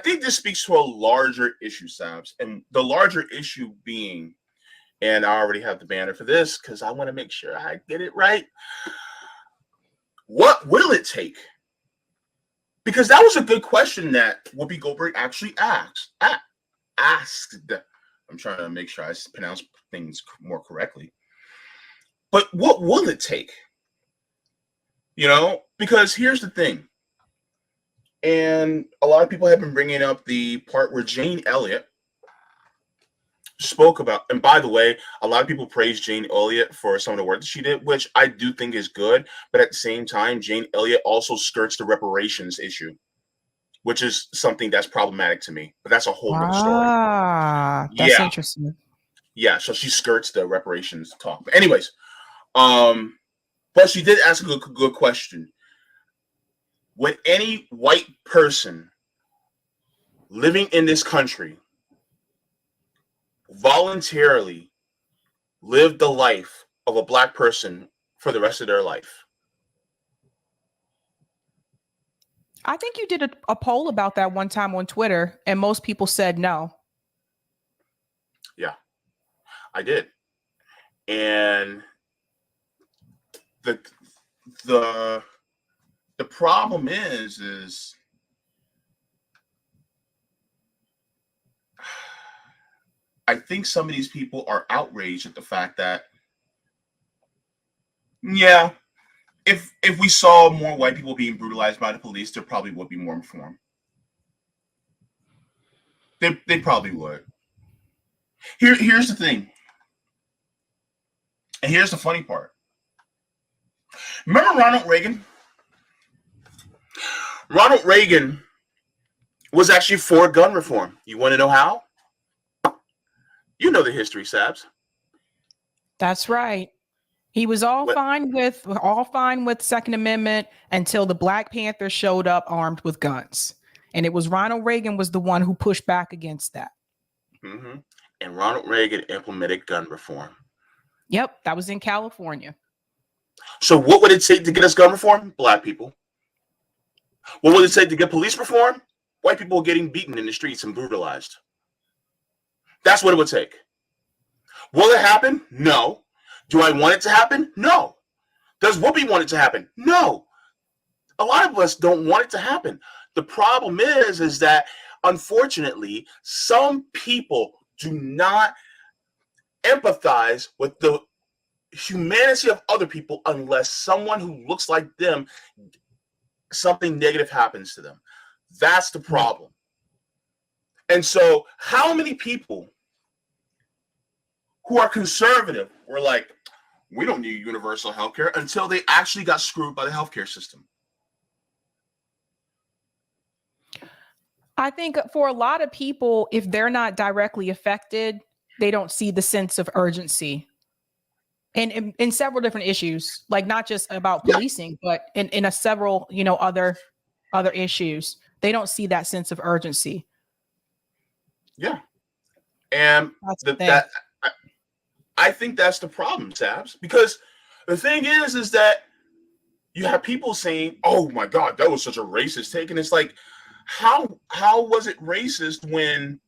think this speaks to a larger issue, Sabs, and the larger issue being, and I already have the banner for this because I want to make sure I get it right. What will it take? Because that was a good question that Whoopi Goldberg actually asked. I'm trying to make sure I pronounce things more correctly. But what will it take? You know, because here's the thing. And a lot of people have been bringing up the part where Jane Elliott spoke about, and by the way, a lot of people praise Jane Elliott for some of the work that she did, which I do think is good. But at the same time, Jane Elliott also skirts the reparations issue, which is something that's problematic to me. But that's a whole nother story. That's interesting. Yeah, so she skirts the reparations talk. But anyways, but she did ask a good question. Would any white person living in this country voluntarily live the life of a black person for the rest of their life? I think you did a poll about that one time on Twitter, and most people said no. Yeah, I did. And the problem is I think some of these people are outraged at the fact that, yeah, if we saw more white people being brutalized by the police, there probably would be more informed. They probably would. Here's the thing. And here's the funny part. Remember Ronald Reagan? Ronald Reagan was actually for gun reform. You want to know how? You know the history, Sabs. That's right. He was fine with Second Amendment until the Black Panthers showed up armed with guns. And it was Ronald Reagan was the one who pushed back against that. Mm-hmm. And Ronald Reagan implemented gun reform. Yep, that was in California. So what would it take to get us gun reform? Black people. What would it take to get police reform? White people getting beaten in the streets and brutalized. That's what it would take. Will it happen? No. Do I want it to happen? No. Does Whoopi want it to happen? No. A lot of us don't want it to happen. The problem is that, unfortunately, some people do not empathize with the humanity of other people unless someone who looks like them, something negative happens to them. That's the problem. And so how many people who are conservative were like, we don't need universal healthcare, until they actually got screwed by the healthcare system? I think for a lot of people, if they're not directly affected, they don't see the sense of urgency. And in several different issues, like not just about policing, but in a several, other issues, they don't see that sense of urgency. Yeah. And I think that's the problem, Sabs, because the thing is that you have people saying, oh my God, that was such a racist take. And it's like, how was it racist when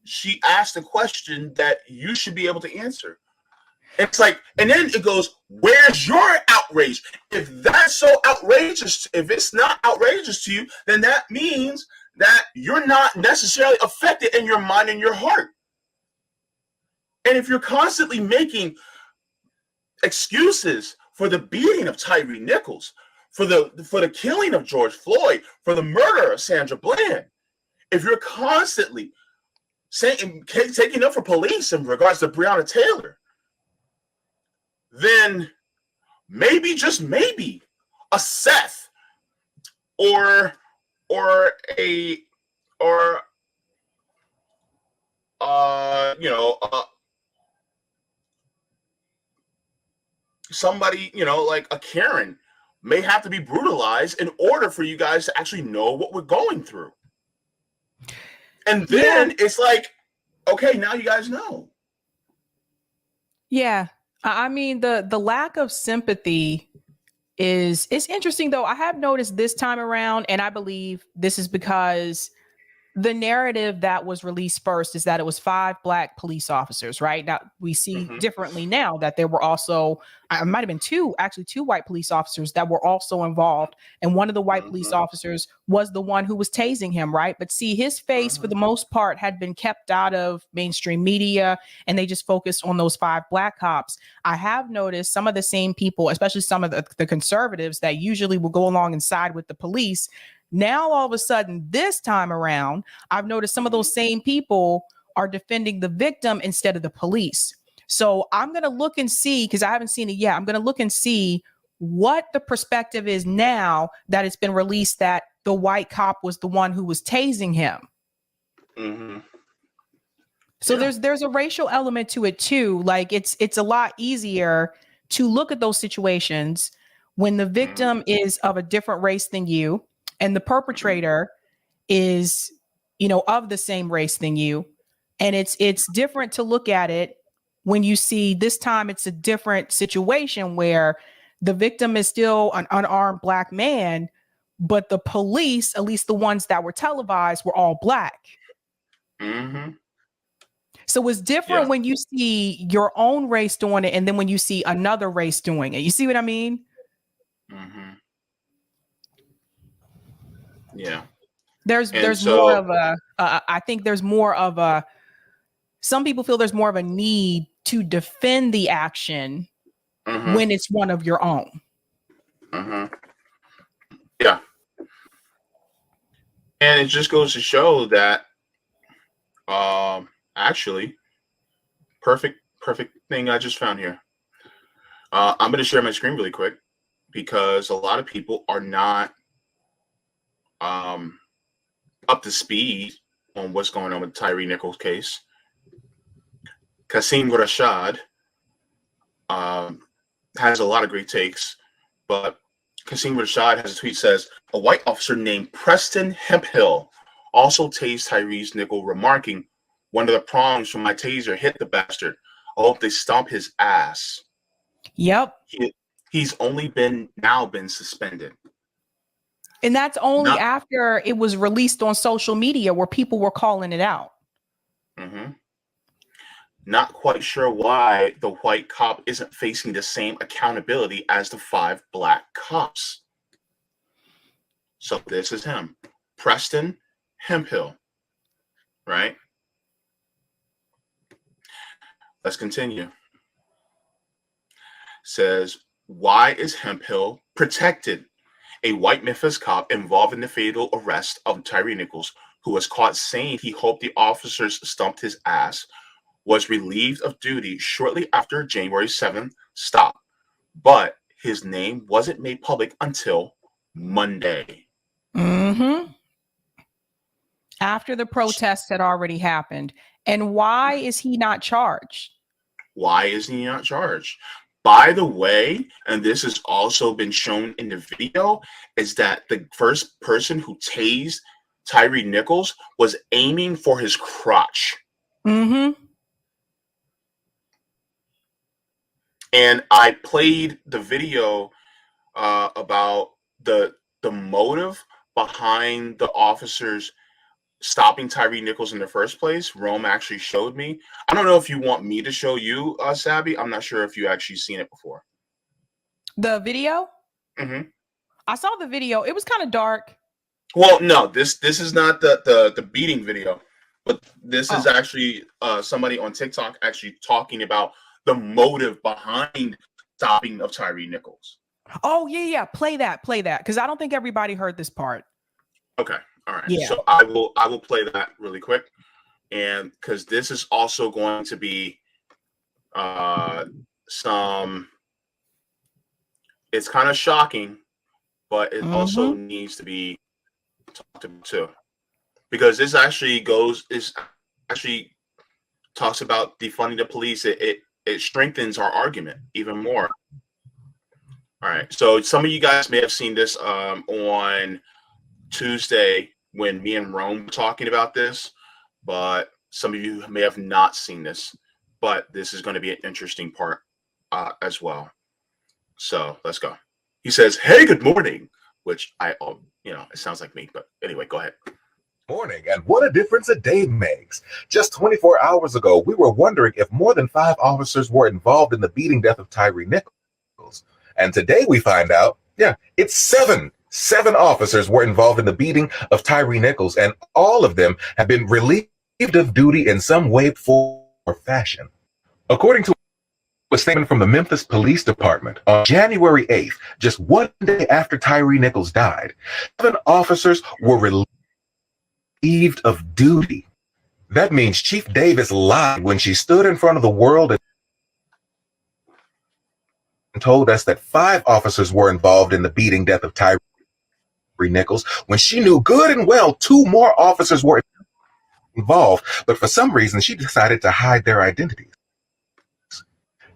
she asked a question that you should be able to answer? It's like, and then it goes, where's your outrage? If that's so outrageous, if it's not outrageous to you, then that means that you're not necessarily affected in your mind and your heart. And if you're constantly making excuses for the beating of Tyre Nichols, for the killing of George Floyd, for the murder of Sandra Bland, if you're constantly taking up for police in regards to Breonna Taylor, then maybe, just maybe, a Seth or somebody, like a Karen, may have to be brutalized in order for you guys to actually know what we're going through. And then it's like, okay, now you guys know. Yeah. I mean, the lack of sympathy it's interesting, though. I have noticed this time around, and I believe this is because the narrative that was released first is that it was 5 Black police officers, right? Now we see differently now that there were also, it might have been two white police officers that were also involved. And one of the white police officers was the one who was tasing him, right? But see, his face for the most part had been kept out of mainstream media, and they just focused on those 5 Black cops. I have noticed some of the same people, especially some of the conservatives that usually will go along and side with the police. Now, all of a sudden, this time around, I've noticed some of those same people are defending the victim instead of the police. So I'm going to look and see, because I haven't seen it yet. I'm going to look and see what the perspective is now that it's been released that the white cop was the one who was tasing him. So there's a racial element to it too. Like it's a lot easier to look at those situations when the victim is of a different race than you and the perpetrator is, of the same race than you. And it's different to look at it when you see this time it's a different situation where the victim is still an unarmed Black man, but the police, at least the ones that were televised, were all Black. So it's different when you see your own race doing it and then when you see another race doing it. You see what I mean? Yeah. There's more of a, I think there's more of a, some people feel there's more of a need to defend the action when it's one of your own. Yeah. And it just goes to show that actually perfect thing I just found here. I'm going to share my screen really quick because a lot of people are not up to speed on what's going on with the Tyre Nichols case. Kasim Rashad has a lot of great takes, but Kasim Rashad has a tweet says, a white officer named Preston Hemphill also tased Tyre Nichols, remarking, one of the prongs from my taser hit the bastard. I hope they stomp his ass. Yep. He's only been suspended. And that's only after it was released on social media where people were calling it out. Not quite sure why the white cop isn't facing the same accountability as the 5 Black cops. So this is him, Preston Hemphill, right? Let's continue. Says, why is Hemphill protected? A white Memphis cop involved in the fatal arrest of Tyre Nichols, who was caught saying he hoped the officers stumped his ass, was relieved of duty shortly after January 7th stop, but his name wasn't made public until Monday. After the protests had already happened. And why is he not charged? Why is he not charged? By the way, and this has also been shown in the video, is that the first person who tased Tyre Nichols was aiming for his crotch. And I played the video about the motive behind the officers stopping Tyre Nichols in the first place. Rome actually showed me. I don't know if you want me to show you, Sabby. I'm not sure if you actually seen it before. The video? I saw the video. It was kind of dark. Well, no, this is not the beating video, but this is actually somebody on TikTok actually talking about the motive behind stopping of Tyre Nichols. Oh, yeah. Play that. Because I don't think everybody heard this part. Okay. All right. Yeah. So I will play that really quick. And because this is also going to be it's kind of shocking, but it also needs to be talked about too. Because this actually talks about defunding the police. It strengthens our argument even more. All right. So some of you guys may have seen this on Tuesday when me and Rome were talking about this, but some of you may have not seen this. But this is going to be an interesting part as well. So let's go. He says, "Hey, good morning," which it sounds like me, but anyway, go ahead. Morning, and what a difference a day makes. Just 24 hours ago, we were wondering if more than 5 officers were involved in the beating death of Tyre Nichols. And today we find out, it's seven. 7 officers were involved in the beating of Tyre Nichols, and all of them have been relieved of duty in some way, form, or fashion. According to a statement from the Memphis Police Department, on January 8th, just one day after Tyre Nichols died, 7 officers were relieved of duty. That means Chief Davis lied when she stood in front of the world and told us that 5 officers were involved in the beating death of Tyre Nichols, when she knew good and well 2 more officers were involved, but for some reason she decided to hide their identities.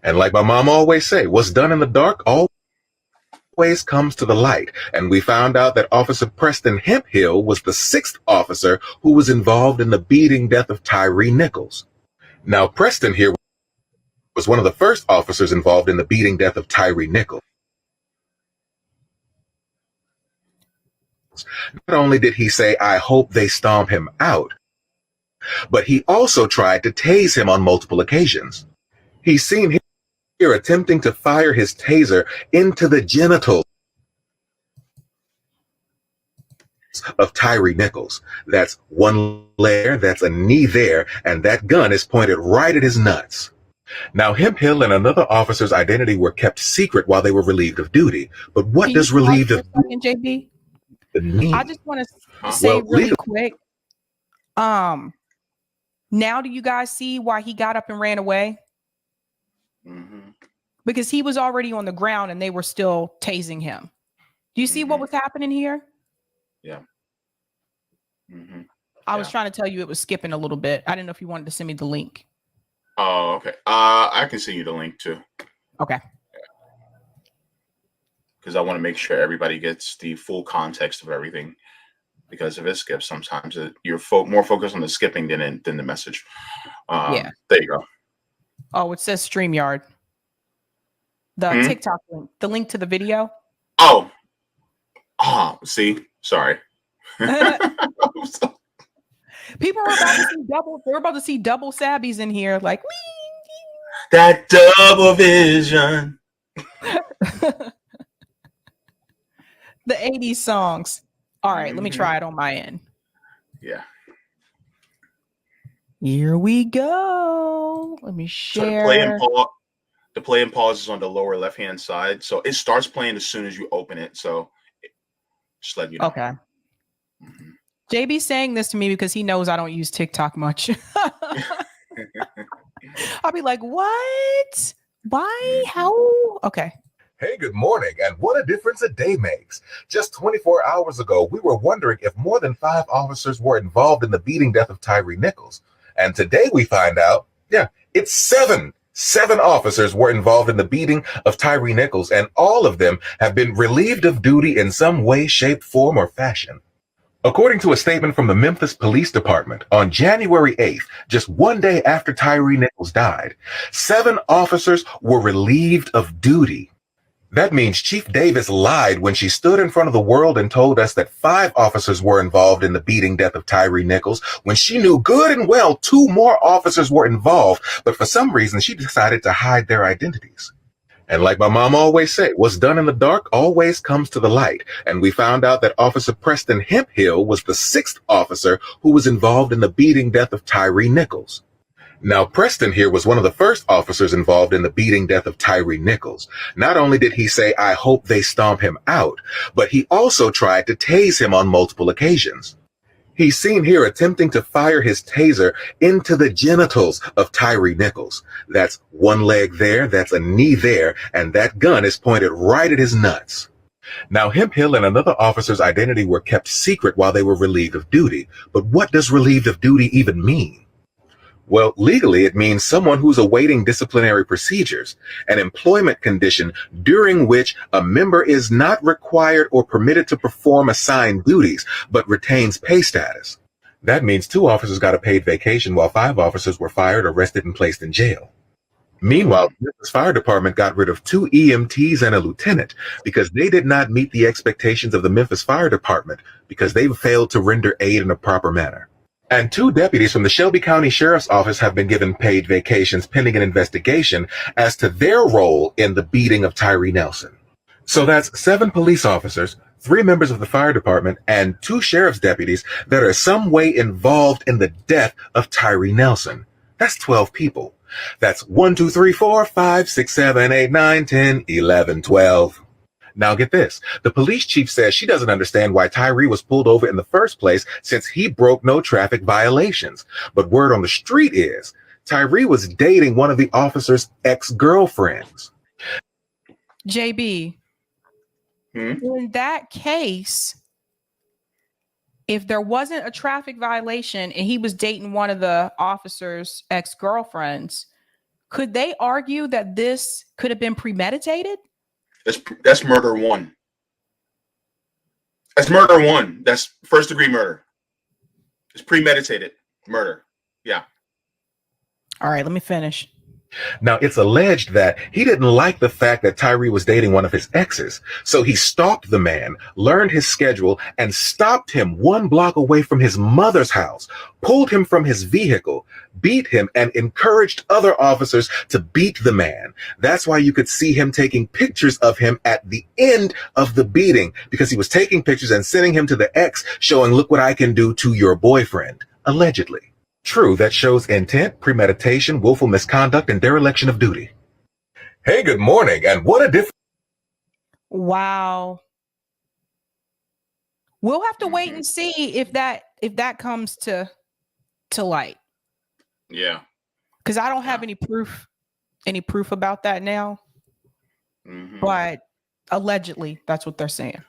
And like my mom always say, what's done in the dark always comes to the light. And we found out that Officer Preston Hemphill was the 6th officer who was involved in the beating death of Tyre Nichols. Now, Preston here was one of the first officers involved in the beating death of Tyre Nichols. Not only did he say, "I hope they stomp him out," but he also tried to tase him on multiple occasions. He's seen here attempting to fire his taser into the genitals of Tyre Nichols. That's one leg, that's a knee there, and that gun is pointed right at his nuts. Now, Hemphill and another officer's identity were kept secret while they were relieved of duty. But what Can does you pause relieved for a of second, JB? duty mean? I just want to say really quick. Now do you guys see why he got up and ran away? Mm-hmm. Because he was already on the ground and they were still tasing him. Do you see what was happening here? Yeah. Mm-hmm. I was trying to tell you it was skipping a little bit. I didn't know if you wanted to send me the link. Oh, okay. I can send you the link too. Okay. Because I want to make sure everybody gets the full context of everything. Because if it skips, sometimes you're more focused on the skipping than the message. Yeah. There you go. Oh, it says StreamYard. The TikTok link, the link to the video. Oh, see, sorry. People are about to see double. They're about to see double Sabbies in here, like that double vision. The 80s songs. All right, let me try it on my end. Yeah. Here we go. Let me share. So the play and pause is on the lower left-hand side. So it starts playing as soon as you open it. So just let you know. Okay. JB's saying this to me because he knows I don't use TikTok much. I'll be like, what? Why? How? Okay. Hey, good morning, and what a difference a day makes. Just 24 hours ago, we were wondering if more than 5 officers were involved in the beating death of Tyre Nichols. And today we find out, it's 7. 7 officers were involved in the beating of Tyre Nichols, and all of them have been relieved of duty in some way, shape, form, or fashion. According to a statement from the Memphis Police Department, on January 8th, just one day after Tyre Nichols died, 7 officers were relieved of duty. That means Chief Davis lied when she stood in front of the world and told us that 5 officers were involved in the beating death of Tyre Nichols, when she knew good and well 2 more officers were involved, but for some reason she decided to hide their identities. And like my mom always say, what's done in the dark always comes to the light. And we found out that Officer Preston Hemphill was the 6th officer who was involved in the beating death of Tyre Nichols. Now, Preston here was one of the first officers involved in the beating death of Tyre Nichols. Not only did he say, "I hope they stomp him out," but he also tried to tase him on multiple occasions. He's seen here attempting to fire his taser into the genitals of Tyre Nichols. That's one leg there, that's a knee there, and that gun is pointed right at his nuts. Now, Hemphill and another officer's identity were kept secret while they were relieved of duty. But what does relieved of duty even mean? Well, legally, it means someone who's awaiting disciplinary procedures, an employment condition during which a member is not required or permitted to perform assigned duties, but retains pay status. That means 2 officers got a paid vacation while 5 officers were fired, arrested, and placed in jail. Meanwhile, the Memphis Fire Department got rid of 2 EMTs and a lieutenant because they did not meet the expectations of the Memphis Fire Department because they failed to render aid in a proper manner. And 2 deputies from the Shelby County Sheriff's Office have been given paid vacations pending an investigation as to their role in the beating of Tyre Nelson. So that's 7 police officers, 3 members of the fire department, and 2 sheriff's deputies that are some way involved in the death of Tyre Nelson. That's 12 people. That's 1, 2, 3, 4, 5, 6, 7, 8, 9, 10, 11, 12. Now get this. The police chief says she doesn't understand why Tyre was pulled over in the first place since he broke no traffic violations. But word on the street is Tyre was dating one of the officer's ex-girlfriends. Jaybe, in that case, if there wasn't a traffic violation and he was dating one of the officer's ex-girlfriends, could they argue that this could have been premeditated? That's murder 1. That's murder 1. That's first degree murder. It's premeditated murder. Yeah. All right, let me finish. Now, it's alleged that he didn't like the fact that Tyre was dating one of his exes. So he stalked the man, learned his schedule, and stopped him 1 block away from his mother's house, pulled him from his vehicle, beat him, and encouraged other officers to beat the man. That's why you could see him taking pictures of him at the end of the beating, because he was taking pictures and sending him to the ex, showing, look what I can do to your boyfriend, allegedly. True, that shows intent, premeditation, willful misconduct, and dereliction of duty. Hey, good morning, and what a difference. Wow. We'll have to wait and see if that comes to light. Yeah. Because I don't have any proof about that now. But allegedly, that's what they're saying.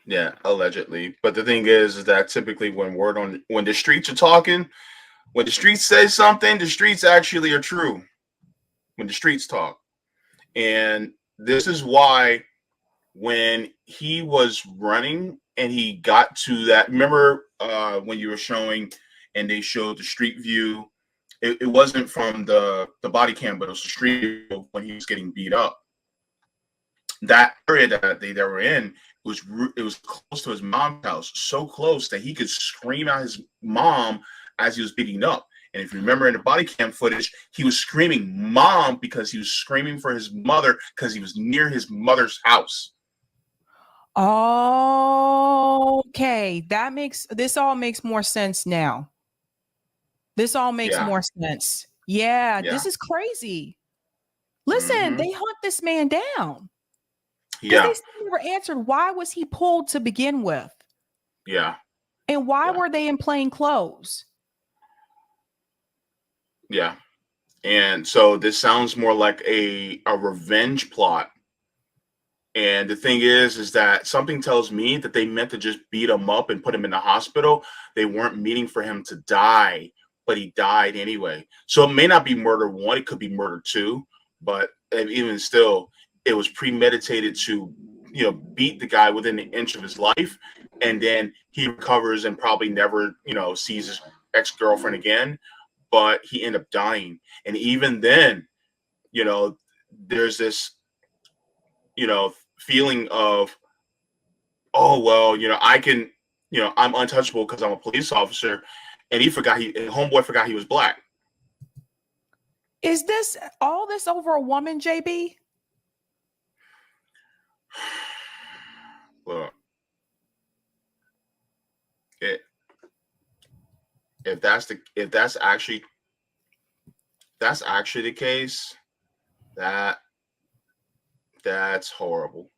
Yeah, allegedly. But the thing is that typically when the streets are talking, when the streets say something, the streets actually are true. When the streets talk. And this is why when he was running and he got to that, remember when you were showing and they showed the street view, it wasn't from the body cam, but it was the street view when he was getting beat up. That area that they were in it was close to his mom's house, so close that he could scream out his mom as he was beating up. And if you remember in the body cam footage, he was screaming mom because he was screaming for his mother because he was near his mother's house. Okay, this all makes more sense now. This all makes more sense. Yeah, this is crazy. Listen, they hunt this man down. Yeah. They still never answered why was he pulled to begin with? Yeah. And why were they in plain clothes? Yeah. And so this sounds more like a revenge plot. And the thing is that something tells me that they meant to just beat him up and put him in the hospital. They weren't meaning for him to die, but he died anyway. So it may not be murder 1. It could be murder 2. But even still, it was premeditated to, beat the guy within an inch of his life. And then he recovers and probably never, sees his ex-girlfriend again. But he ended up dying. And even then, there's this, feeling of, oh, well, I can, I'm untouchable because I'm a police officer. And homeboy forgot he was black. Is this all this over a woman, Jaybe? Look, if that's actually the case, that's horrible.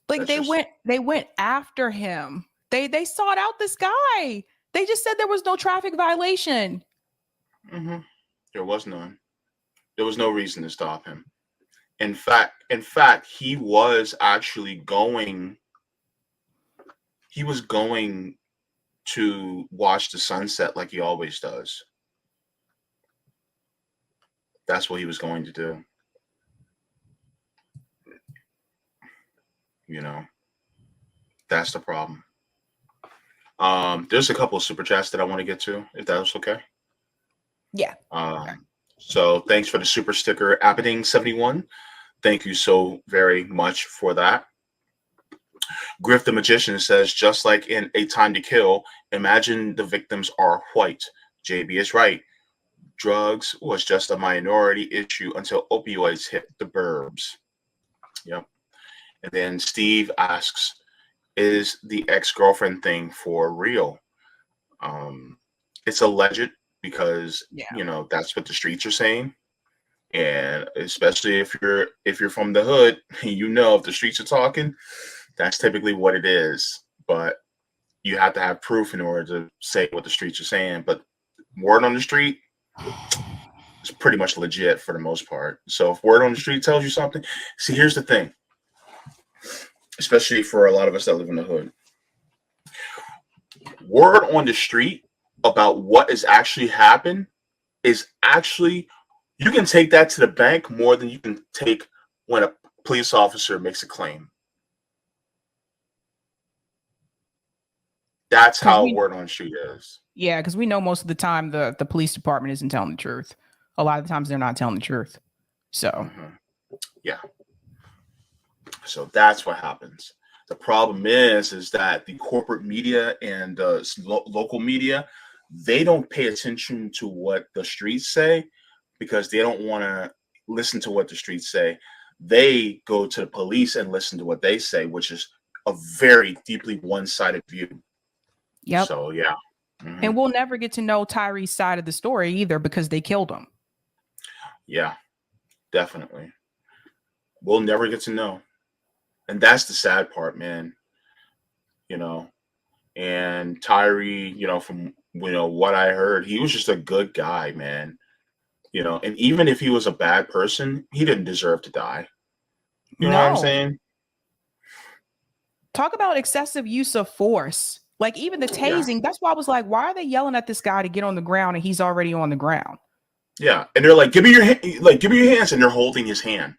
Like they went after him. They sought out this guy. They just said there was no traffic violation. There was none. There was no reason to stop him. In fact, he was actually going to watch the sunset like he always does. That's what he was going to do. That's the problem. There's a couple of super chats that I want to get to, if that's okay. Yeah. So thanks for the super sticker, Appeting71. Thank you so very much for that. Griff the Magician says, just like in A Time to Kill, imagine the victims are white. JB is right. Drugs was just a minority issue until opioids hit the burbs. Yep. And then Steve asks, is the ex-girlfriend thing for real? It's alleged because that's what the streets are saying. And especially if you're from the hood, if the streets are talking, that's typically what it is. But you have to have proof in order to say what the streets are saying. But word on the street is pretty much legit for the most part. So if word on the street tells you something, see, here's the thing, especially for a lot of us that live in the hood. Word on the street about what has actually happened is actually, you can take that to the bank more than you can take when a police officer makes a claim. That's how word on the street is. Yeah, because we know most of the time the police department isn't telling the truth. A lot of the times they're not telling the truth. So, yeah. So that's what happens. The problem is that the corporate media and local media, they don't pay attention to what the streets say because they don't want to listen to what the streets say. They go to the police and listen to what they say, which is a very deeply one-sided view. Yep. So, yeah. And we'll never get to know Tyre's side of the story either because they killed him. Yeah, definitely. We'll never get to know. And that's the sad part, man. And Tyre, from what I heard, he was just a good guy, man. And even if he was a bad person, he didn't deserve to die. You know what I'm saying? Talk about excessive use of force. Like even the tasing, that's why I was like, why are they yelling at this guy to get on the ground and he's already on the ground? Yeah. And they're like, give me your hands. And they're holding his hand.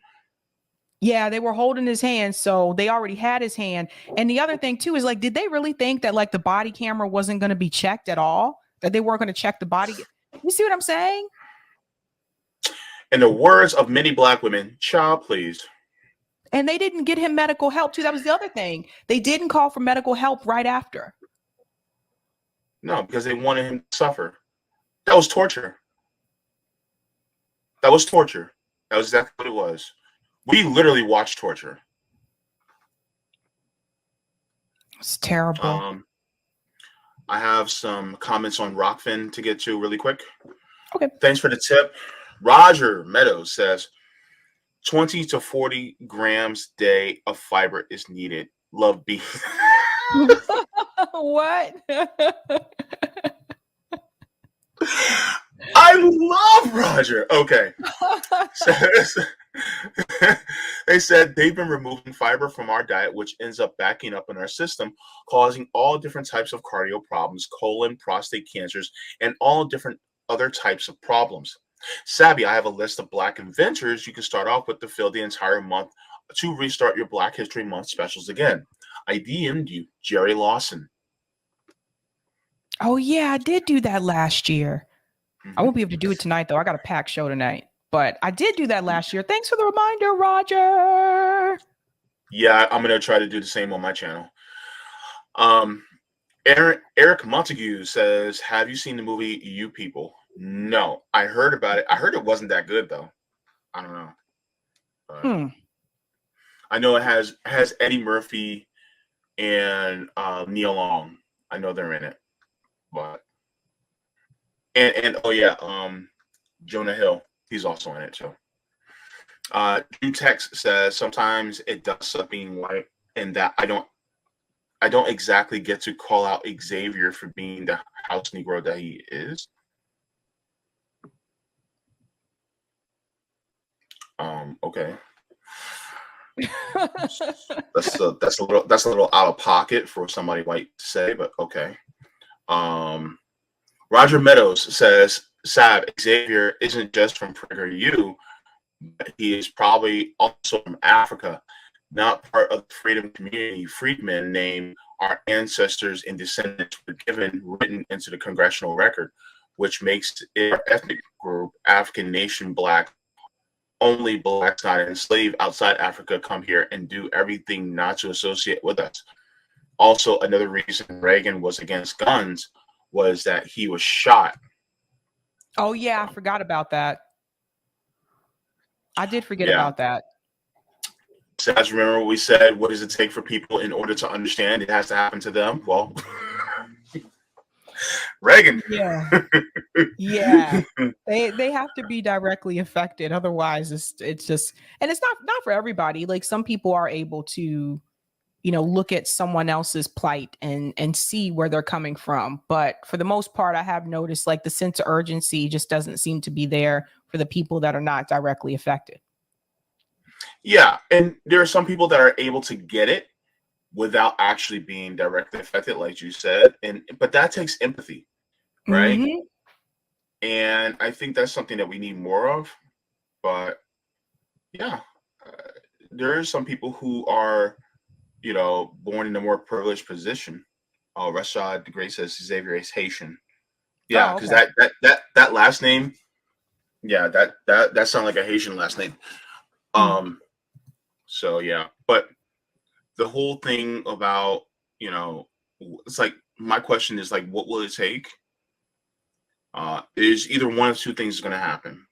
Yeah, they were holding his hand. So they already had his hand. And the other thing too is like, did they really think that like the body camera wasn't going to be checked at all? That they weren't going to check the body? You see what I'm saying? In the words of many Black women, child please. And they didn't get him medical help too. That was the other thing. They didn't call for medical help right after. No, because they wanted him to suffer. That was torture. That was torture. That was exactly what it was. We literally watched torture. It's terrible. I have some comments on Rockfin to get to really quick. Okay. Thanks for the tip. Roger Meadows says 20 to 40 grams day of fiber is needed. Love beef. What? I love Roger. Okay. They said they've been removing fiber from our diet, which ends up backing up in our system, causing all different types of cardio problems, colon, prostate cancers, and all different other types of problems. Sabby, I have a list of Black inventors you can start off with to fill the entire month to restart your Black History Month specials again. I DM'd you, Jerry Lawson. Oh, yeah, I did do that last year. I won't be able to do it tonight, though. I got a packed show tonight. But I did do that last year. Thanks for the reminder, Roger. Yeah, I'm going to try to do the same on my channel. Eric Montague says, have you seen the movie You People? No, I heard about it. I heard it wasn't that good, though. I don't know. But I know it has Eddie Murphy and Neil Long. I know they're in it. But and oh yeah, Jonah Hill, he's also in it too. Drew Text says sometimes it does suck being white, and that I don't exactly get to call out Xavier for being the house Negro that he is. Okay. that's a little out of pocket for somebody white to say, but okay. Roger Meadows says, Sab, Xavier isn't just from PragerU, but he is probably also from Africa, not part of the freedom community. Freedmen name our ancestors and descendants were written into the congressional record. which makes it our ethnic group, African nation black. Only blacks not enslaved outside Africa come here and do everything not to associate with us. Also, another reason Reagan was against guns was that he was shot. Oh yeah, I forgot about that. I did forget Yeah. about that. So guys, remember what we said? What does it take for people in order to understand it has to happen to them? Well, Reagan. Yeah. Yeah. They have to be directly affected. Otherwise, it's just, and it's not for everybody. Like some people are able to, look at someone else's plight and see where they're coming from. But for the most part, I have noticed like the sense of urgency just doesn't seem to be there for the people that are not directly affected. Yeah, and there are some people that are able to get it without actually being directly affected, like you said, but that takes empathy, right? Mhm. And I think that's something that we need more of. But yeah, there are some people who are, born in a more privileged position. Rashad the Great says Xavier is Haitian. Yeah, Oh, because okay. that last name, yeah, that sounds like a Haitian last name. So yeah, but the whole thing about, it's like my question is like, what will it take? Is either one of two things going to happen?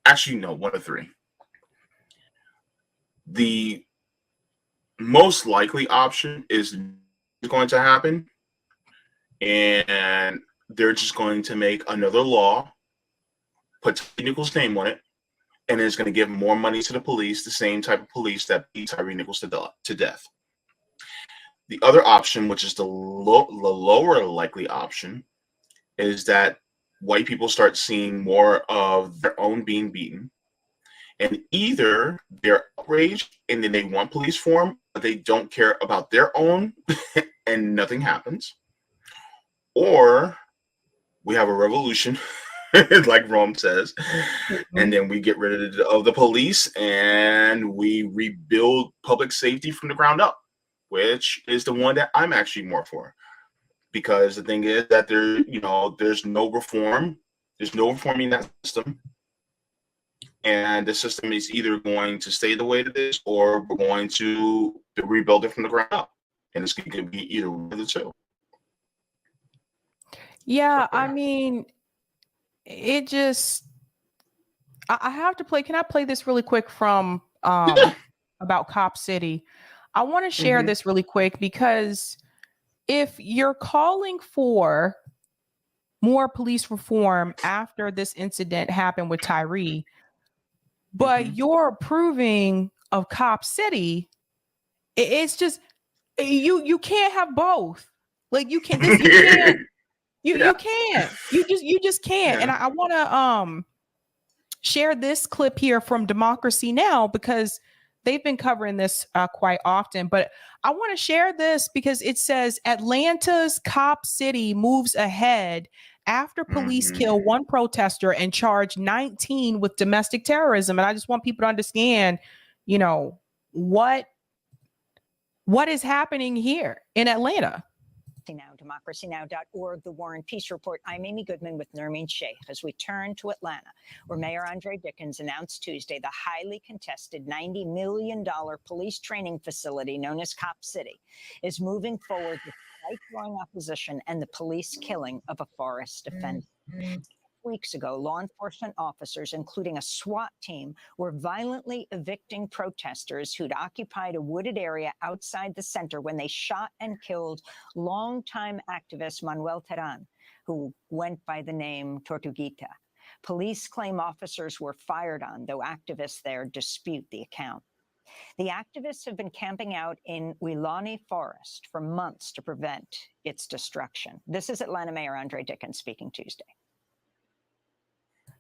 Actually, no, one of three. The most likely option is going to happen, and they're just going to make another law, put Tyre Nichols' name on it, and it's going to give more money to the police, the same type of police that beat Tyre Nichols to death. The other option, which is the lower likely option, is that white people start seeing more of their own being beaten, and either they're outraged and then they want police reform, but they don't care about their own and nothing happens, or we have a revolution like Rome says, and then we get rid of the police and we rebuild public safety from the ground up, which is the one that I'm actually more for. Because the thing is that there's no reform. There's no reforming that system. And the system is either going to stay the way it is, or we're going to rebuild it from the ground up. And it's going to be either one of the two. Yeah, I mean, it just, I have to play. Can I play this really quick from about Cop City? I want to share this really quick because if you're calling for more police reform after this incident happened with Tyre, but you're approving of Cop City, it's just you can't have both. Like you can't. You can't. You can't. You just can't. And I want to share this clip here from Democracy Now! Because they've been covering this quite often. But I want to share this because it says Atlanta's Cop City moves ahead after police kill one protester and charge 19 with domestic terrorism. And I just want people to understand, what is happening here in Atlanta. Now, democracynow.org, The War and Peace Report. I'm Amy Goodman with Nermeen Sheikh as we turn to Atlanta, where Mayor Andre Dickens announced Tuesday the highly contested $90 million police training facility known as Cop City is moving forward despite growing opposition and the police killing of a Forest offender. Weeks ago, law enforcement officers, including a SWAT team, were violently evicting protesters who'd occupied a wooded area outside the center when they shot and killed longtime activist Manuel Terán, who went by the name Tortuguita. Police claim officers were fired on, though activists there dispute the account. The activists have been camping out in Weelaunee Forest for months to prevent its destruction. This is Atlanta Mayor Andre Dickens speaking Tuesday.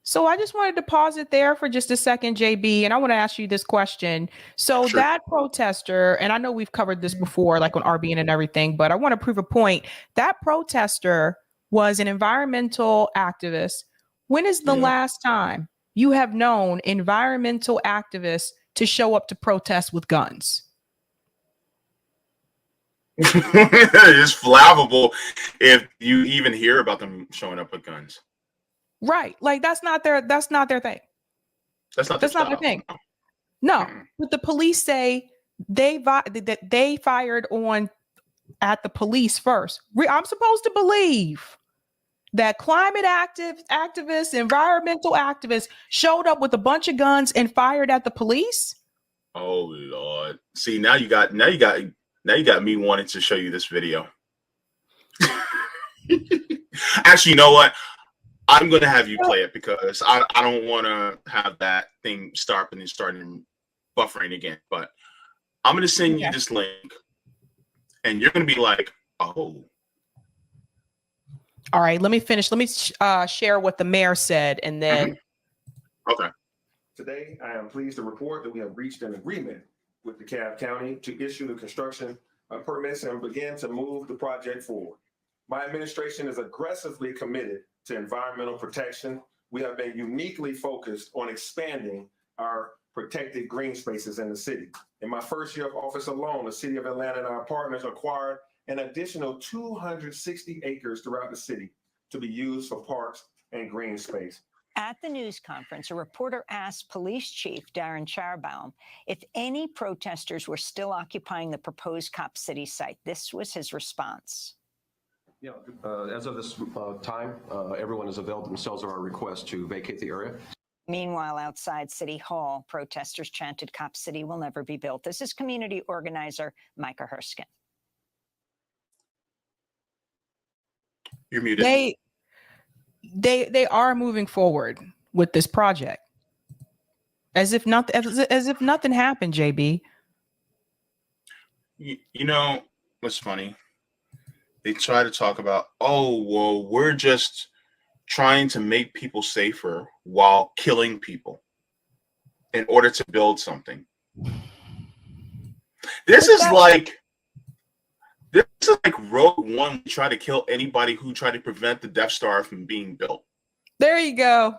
So I just wanted to pause it there for just a second, Jaybe, and I want to ask you this question. So Sure. That protester, and I know we've covered this before, like on RBN and everything, but I want to prove a point. That protester was an environmental activist. When is the last time you have known environmental activists to show up to protest with guns? It's flammable if you even hear about them showing up with guns. Right. Like that's not their thing. That's not their That's not their style. thing. No. Mm-mm. But the police say that they fired on at the police first. I'm supposed to believe that climate activists, environmental activists showed up with a bunch of guns and fired at the police. Oh Lord. See, now you got me wanting to show you this video. Actually, you know what? I'm gonna have you play it because I don't want to have that thing starting buffering again. But I'm gonna send you this link, and you're gonna be like, "Oh." All right, let me finish. Let me share what the mayor said, and then. Okay. Today, I am pleased to report that we have reached an agreement with DeKalb County to issue the construction permits and begin to move the project forward. My administration is aggressively committed to environmental protection. We have been uniquely focused on expanding our protected green spaces in the city. In my first year of office alone, the city of Atlanta and our partners acquired an additional 260 acres throughout the city to be used for parks and green space. At the news conference, a reporter asked Police Chief Darren Charbaum if any protesters were still occupying the proposed Cop City site. This was his response. Yeah, as of this time, everyone has availed themselves of our request to vacate the area. Meanwhile, outside City Hall, protesters chanted Cop City will never be built. This is community organizer Micah Herskin. You're muted. They are moving forward with this project as if nothing happened, Jaybe. You know what's funny? They try to talk about, oh, well, we're just trying to make people safer while killing people in order to build something. This is like Rogue One. Try to kill anybody who tried to prevent the Death Star from being built. There you go.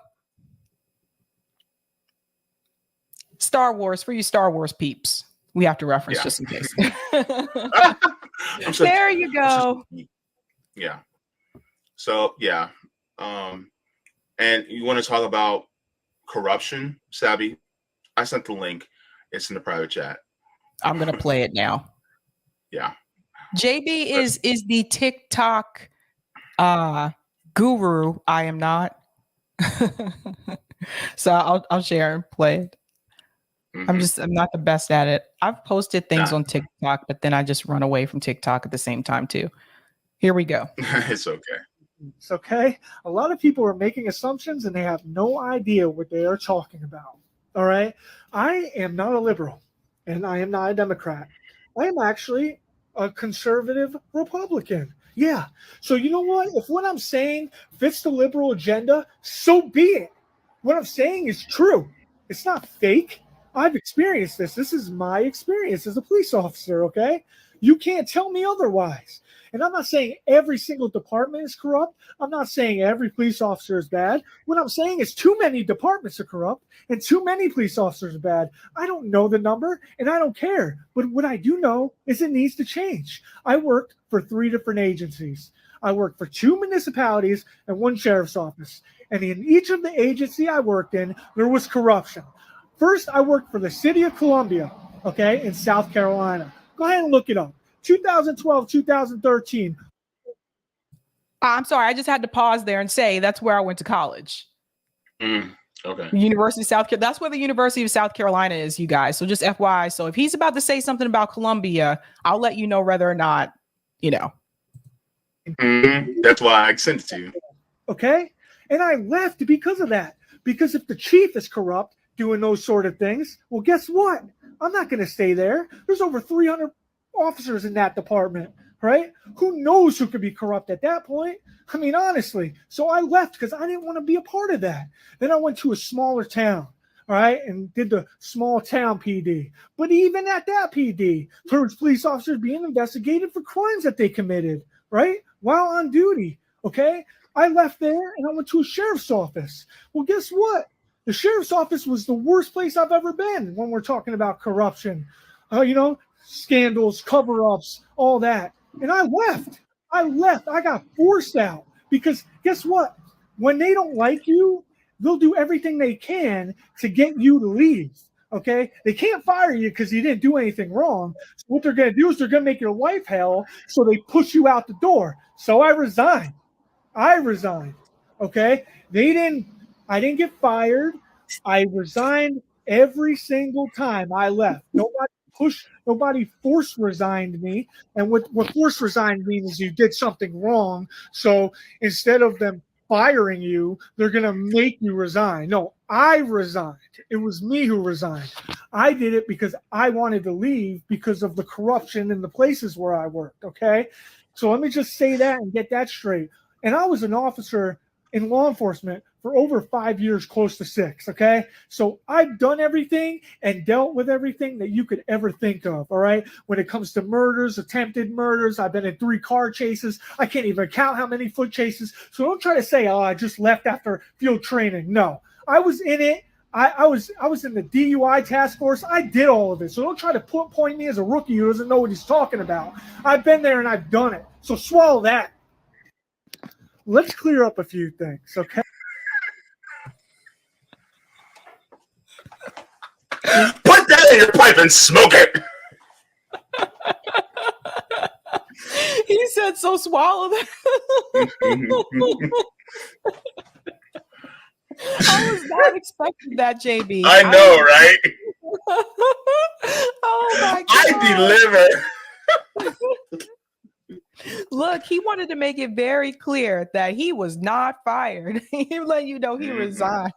Star Wars, for you Star Wars peeps. We have to reference just in case. There you go. Yeah. So, yeah. And you want to talk about corruption, Sabby? I sent the link. It's in the private chat. I'm going to play it now. Yeah. Jaybe is the TikTok guru. I am not. So I'll share and play it. Mm-hmm. I'm not the best at it. I've posted things on TikTok, but then I just run away from TikTok at the same time too. Here we go. It's okay. It's okay. A lot of people are making assumptions and they have no idea what they are talking about. All right. I am not a liberal and I am not a Democrat. I am actually a conservative Republican. Yeah. So you know what? If what I'm saying fits the liberal agenda, so be it. What I'm saying is true. It's not fake. I've experienced this. This is my experience as a police officer, okay? You can't tell me otherwise. And I'm not saying every single department is corrupt. I'm not saying every police officer is bad. What I'm saying is too many departments are corrupt and too many police officers are bad. I don't know the number and I don't care. But what I do know is it needs to change. I worked for 3 different agencies. I worked for 2 municipalities and 1 sheriff's office. And in each of the agency I worked in, there was corruption. First, I worked for the city of Columbia, okay, in South Carolina. Go ahead and look it up. 2012, 2013. I'm sorry. I just had to pause there and say that's where I went to college. Okay. University of South Carolina. That's where the University of South Carolina is, you guys. So just FYI. So if he's about to say something about Columbia, I'll let you know whether or not, you know. That's why I sent it to you. Okay. And I left because of that. Because if the chief is corrupt doing those sort of things, well, guess what? I'm not going to stay there. There's over 300 officers in that department, right? Who knows who could be corrupt at that point? I mean, honestly. So I left because I didn't want to be a part of that. Then I went to a smaller town, all right, and did the small town PD. But even at that PD, there was police officers being investigated for crimes that they committed, right, while on duty, okay? I left there and I went to a sheriff's office. Well, guess what? The sheriff's office was the worst place I've ever been when we're talking about corruption. You know, scandals, cover-ups, all that. And I left. I got forced out because guess what? When they don't like you, they'll do everything they can to get you to leave. Okay? They can't fire you because you didn't do anything wrong. So what they're going to do is they're going to make your life hell, so they push you out the door. So I resigned. Okay? I didn't get fired. I resigned every single time I left. Nobody force resigned me. And what force resigned means is you did something wrong. So instead of them firing you, they're going to make you resign. No, I resigned. It was me who resigned. I did it because I wanted to leave because of the corruption in the places where I worked. Okay. So let me just say that and get that straight. And I was an officer in law enforcement for over 5 years, close to 6. Okay. So I've done everything and dealt with everything that you could ever think of. All right. When it comes to murders, attempted murders, I've been in 3 car chases. I can't even count how many foot chases. So don't try to say, oh, I just left after field training. No, I was in it. I was in the DUI task force. I did all of it. So don't try to point me as a rookie who doesn't know what he's talking about. I've been there and I've done it. So swallow that. Let's clear up a few things, okay? Put that in your pipe and smoke it. He said, so swallow that. I was not expecting that, Jaybe. I know, right? Oh my God. I deliver. Look, he wanted to make it very clear that he was not fired. He let you know he resigned.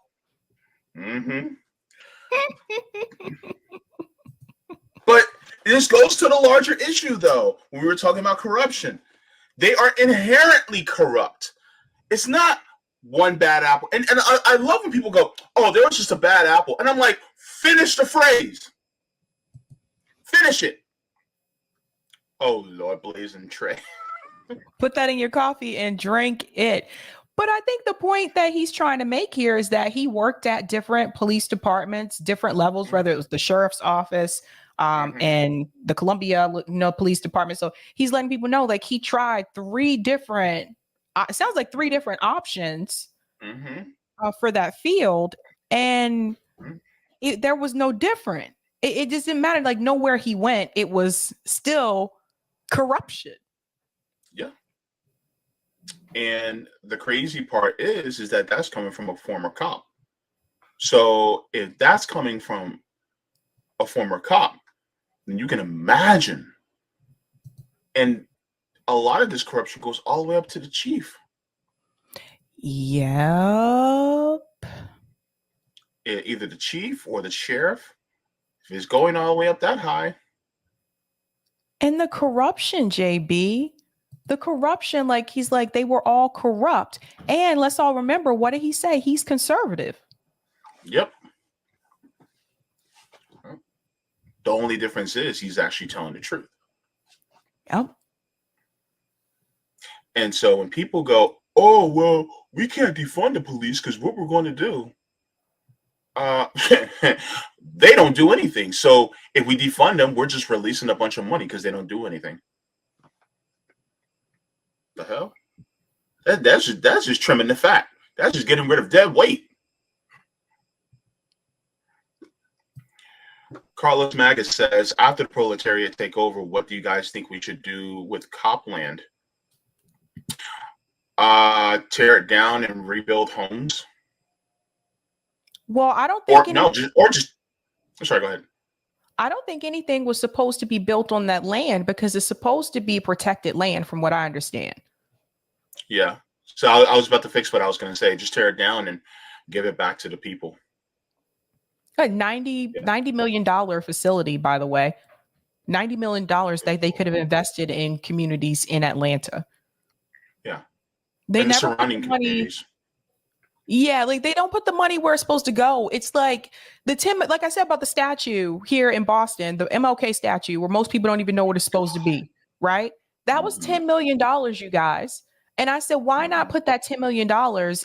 But this goes to the larger issue, though. When we were talking about corruption, they are inherently corrupt. It's not one bad apple. And I love when people go, oh, there was just a bad apple. And I'm like, finish the phrase. Finish it. Oh, Lord, blazing Trey. Put that in your coffee and drink it. But I think the point that he's trying to make here is that he worked at different police departments, different levels, whether it was the sheriff's office and the Columbia police department. So he's letting people know, like, he tried 3 different, it sounds like 3 different options for that field. And there was no different. It just didn't matter. Like, nowhere he went, it was still corruption. Yeah. And the crazy part is that that's coming from a former cop. So if that's coming from a former cop, then you can imagine. And a lot of this corruption goes all the way up to the chief. Yep. Either the chief or the sheriff. If it's going all the way up that high. And the corruption, Jaybe. The corruption, like, he's like, they were all corrupt. And let's all remember, what did he say? He's conservative. Yep. The only difference is he's actually telling the truth. Yep. And so when people go, oh, well, we can't defund the police because what we're going to do, they don't do anything. So if we defund them, we're just releasing a bunch of money because they don't do anything. The hell? That's just trimming the fat. That's just getting rid of dead weight. Carlos Magus says, after the proletariat take over, what do you guys think we should do with Copland? Tear it down and rebuild homes? Well, I don't think sorry, go ahead. I don't think anything was supposed to be built on that land because it's supposed to be protected land, from what I understand. Yeah. So I was about to fix what I was going to say. Just tear it down and give it back to the people. A $90 million facility, by the way. $90 million that they could have invested in communities in Atlanta. Yeah. They and never surrounding communities. Yeah, like, they don't put the money where it's supposed to go. It's like like I said about the statue here in Boston, the MLK statue, where most people don't even know what it's supposed to be, right? That was $10 million, you guys. And I said, why not put that $10 million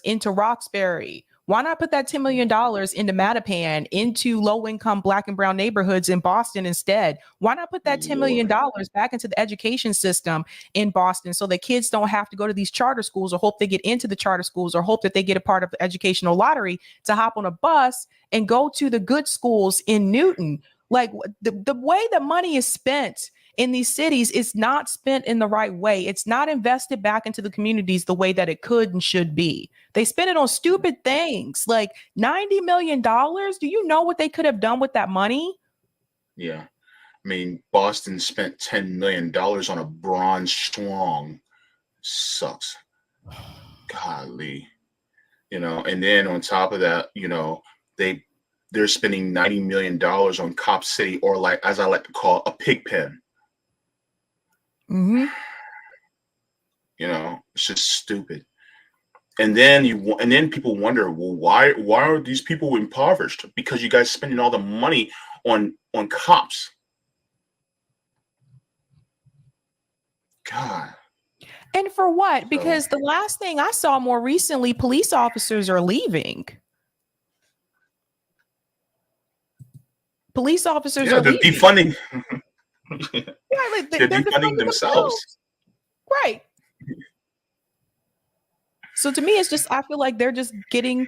into Roxbury Why not put that $10 million into Mattapan, into low-income Black and brown neighborhoods in Boston instead? Why not put that $10 million back into the education system in Boston so that kids don't have to go to these charter schools or hope they get into the charter schools or hope that they get a part of the educational lottery to hop on a bus and go to the good schools in Newton? Like the way the money is spent in these cities is not spent in the right way. It's not invested back into the communities the way that it could and should be. They spend it on stupid things like $90 million. Do you know what they could have done with that money? Yeah. I mean, Boston spent $10 million on a bronze schlong. Sucks. Golly. You know, and then on top of that, you know, they're spending $90 million on Cop City, or like, as I like to call, a pig pen. Mm-hmm. You know, it's just stupid. And then people wonder, well, why are these people impoverished? Because you guys spending all the money on cops. God. And for what? Because the last thing I saw more recently, police officers are leaving. Police officers are leaving. Defunding. Right, they're defunding themselves. Right. So to me, it's just, I feel like they're just getting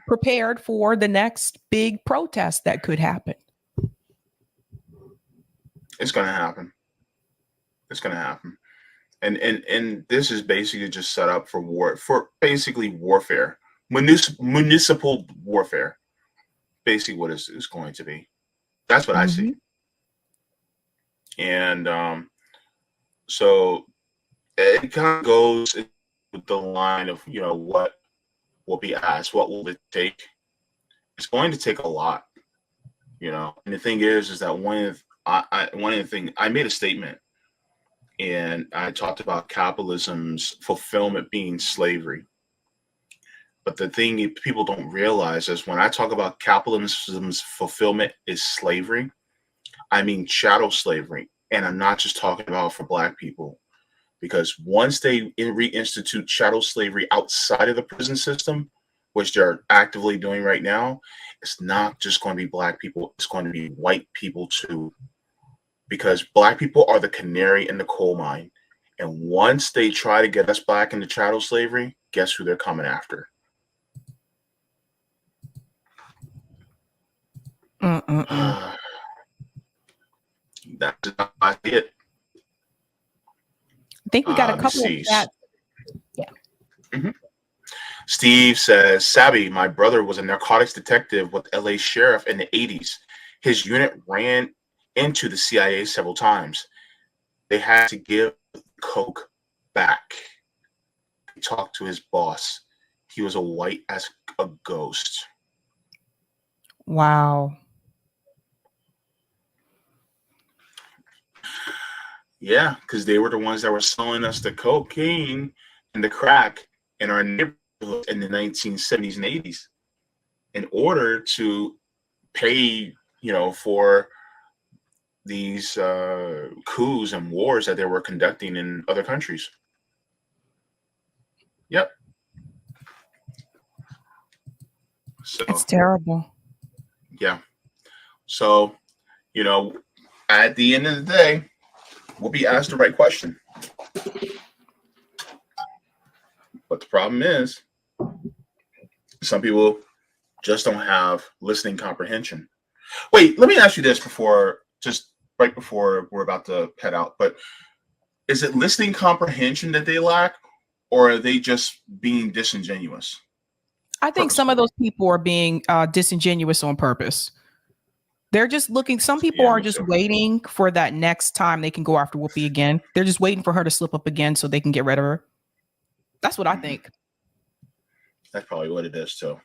prepared for the next big protest that could happen. It's going to happen. It's going to happen. And this is basically just set up for war, for basically warfare, municipal warfare. Basically what it's going to be. That's what I see. And so it kind of goes with the line of, you know, what will be asked, what will it take? It's going to take a lot, you know. And the thing is that one of the things I made a statement, and I talked about capitalism's fulfillment being slavery. But the thing people don't realize is when I talk about capitalism's fulfillment is slavery, I mean chattel slavery. And I'm not just talking about for Black people. Because once they reinstitute chattel slavery outside of the prison system, which they're actively doing right now, it's not just going to be Black people, it's going to be white people too. Because Black people are the canary in the coal mine. And once they try to get us back into chattel slavery, guess who they're coming after? That's how I see it. I think we got a couple of that. Yeah. Steve says, Sabby, my brother was a narcotics detective with LA sheriff in the 80s. His unit ran into the CIA several times. They had to give coke back. He talked to his boss. He was a white as a ghost. Wow. Yeah, because they were the ones that were selling us the cocaine and the crack in our neighborhood in the 1970s and 80s in order to pay, you know, for these coups and wars that they were conducting in other countries. Yep. So it's terrible. Yeah. So, you know, at the end of the day, we'll be asked the right question. But the problem is, some people just don't have listening comprehension. Wait, let me ask you this right before we're about to head out. But is it listening comprehension that they lack, or are they just being disingenuous? I think some of those people are being disingenuous on purpose. They're just looking. Some people are just waiting for that next time they can go after Whoopi again. They're just waiting for her to slip up again so they can get rid of her. That's what I think. That's probably what it is too.